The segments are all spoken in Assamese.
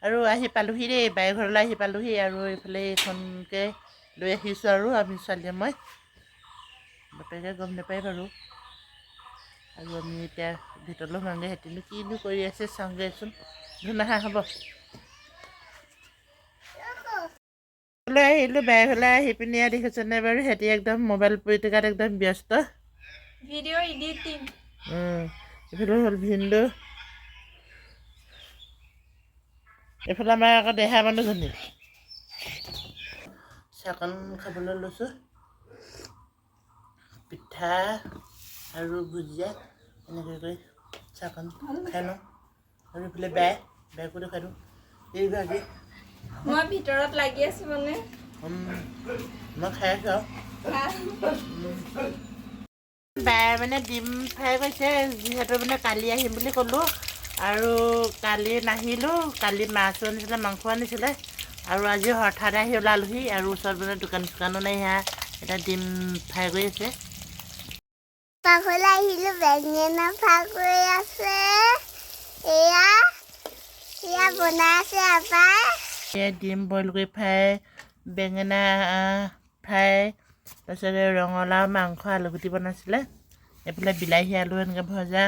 আৰু আহি পালোহি দেই বাই ঘৰলৈ আহি পালোহি আৰু এইফালে এইখনকে লৈ আহিছোঁ আৰু আমি ছোৱালীয়ে মই বাপেকে গম নাপায় বাৰু আৰু আমি এতিয়া ভিতৰলৈ সোমাওঁগৈ সিহঁতিনো কিনো কৰি আছে চাওঁগৈচোন ধুনাহা হ'ব লৈ আহিলোঁ বাই ঘৰলৈ আহি পিনি দেখিছেনে বাৰু সিহঁতি একদম মোবাইল পৰি থকাত একদম ব্যস্ত ভিডিঅ' এডিটিং এইফালে হ'ল ভিনদেউ এইফালে আমাৰ আকৌ দেহা মানুহজনী চাহকণ খাবলৈ লৈছোঁ পিঠা আৰু ভুজিয়া এনেকৈ কৰি চাহকণ খাই লওঁ আৰু এইফালে বায়েকো দেখাই দিওঁ এইভাগে মই ভিতৰত লাগি আছোঁ মানে মই খাই আছোঁ বায়ে মানে ডিম ফ্ৰাই কৰিছে যিহেতু মানে কালি আহিম বুলি ক'লোঁ আৰু কালি নাহিলোঁ কালি মাছো আনিছিলে মাংস আনিছিলে আৰু আজি হঠাতে আহি ওলালোহি আৰু ওচৰত মানে দোকানো নাই সেয়া এতিয়া ডিম ফ্ৰাই কৰি আছে পাকঘৰলৈ আহিলোঁ বেঙেনা ফ্ৰাই কৰি আছে এয়া বনাই আছে আপাই এয়া ডিম বইল কৰি ফ্ৰাই বেঙেনা ফ্ৰাই তাৰপিছতে ৰঙালাও মাংস আলুগুটি বনাইছিলে এইফালে বিলাহী আলু এনেকৈ ভজা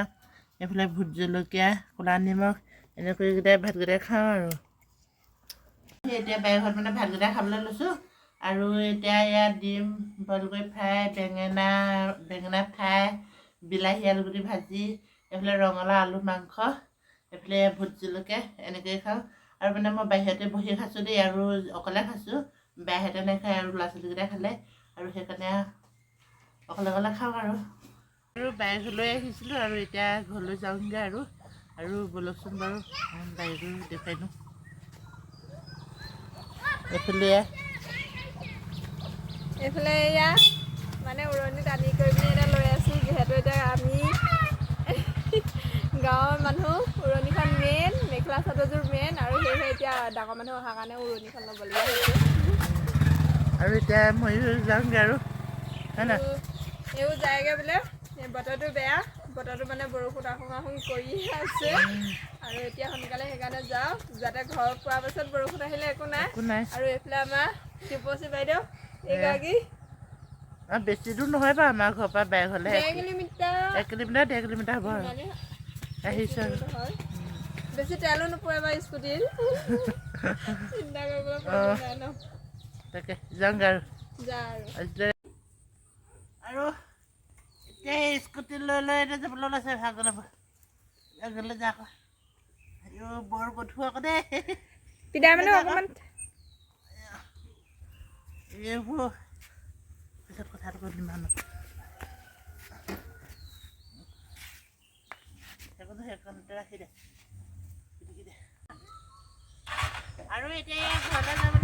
এইফালে ভোট জলকীয়া ক'লা নিমখ এনেকৈকেইটাই ভাতকেইটা খাওঁ আৰু এতিয়া বাই ঘৰত মানে ভাতকেইটা খাবলৈ লৈছোঁ আৰু এতিয়া ইয়াত ডিম বইল কৰি ফ্ৰাই বেঙেনা ফ্ৰাই বিলাহী আলুগুটি ভাজি এইফালে ৰঙালাও আলু মাংস এইফালে ভোট জলকীয়া এনেকৈয়ে খাওঁ আৰু মানে মই বাহিৰতে বহি খাইছোঁ দেই আৰু অকলে খাইছোঁ বাহিৰতে নাখায় আৰু ল'ৰা ছোৱালীকেইটাই খালে আৰু সেইকাৰণে অকলে খাওঁ আৰু বাই ঘৰলৈ আহিছিলোঁ আৰু এতিয়া ঘৰলৈ যাওঁগৈ আৰু ব'লকচোন বাৰু বাৰীটো দেখুৱাই দিওঁ এইফালে এয়া মানে উৰণি টানি কৰি পিনি এতিয়া লৈ আছোঁ যিহেতু এতিয়া আমি গাঁৱৰ মানুহ উৰণিখন মেইন মেখেলা চাদৰযোৰ মেইন আৰু সেয়েহে এতিয়া ডাঙৰ মানুহ অহাৰ কাৰণে উৰণিখন ল'বলগীয়া হৈছে আৰু এতিয়া ময়ো যাওঁগৈ আৰু হয় নাই এইও যায়গৈ বোলে বতৰটো বেয়া বতৰটো মানে বৰষুণ আহোঁ কৰি আছে আৰু এতিয়া সোনকালে সেইকাৰণে যাওঁ যাতে ঘৰত পোৱাৰ পাছত বৰষুণ আহিলে একো নাই আৰু এইফালে আমাৰ টিপচী বাইদেউ এইগৰাকী বেছি দূৰ নহয় বাৰু আমাৰ ঘৰৰ পৰা বাই ঘৰলৈ 1 কিলোমিটাৰ 1 কিলোমিটাৰ হ'ব আৰু আহিছোঁ আৰু বেছি তেলো নোপোৱাই বাৰু স্কুটিত চিন্তা কৰিবলৈ প্ৰয়োজন নাই ন তাকে যাওঁগৈ যা আৰু এতিয়া স্কুটি লৈ এতিয়া যাবলৈ ওলাইছে ভাগলৈ যাওঁ আকৌ বৰ গধুৰ আকৌ দেই পিতাই মানে অকণমান এইবোৰ পিছত কথাটো কৈ দিম মানুহ সেইকণতে ৰাখি দে আৰু এতিয়া ঘৰলৈ যাব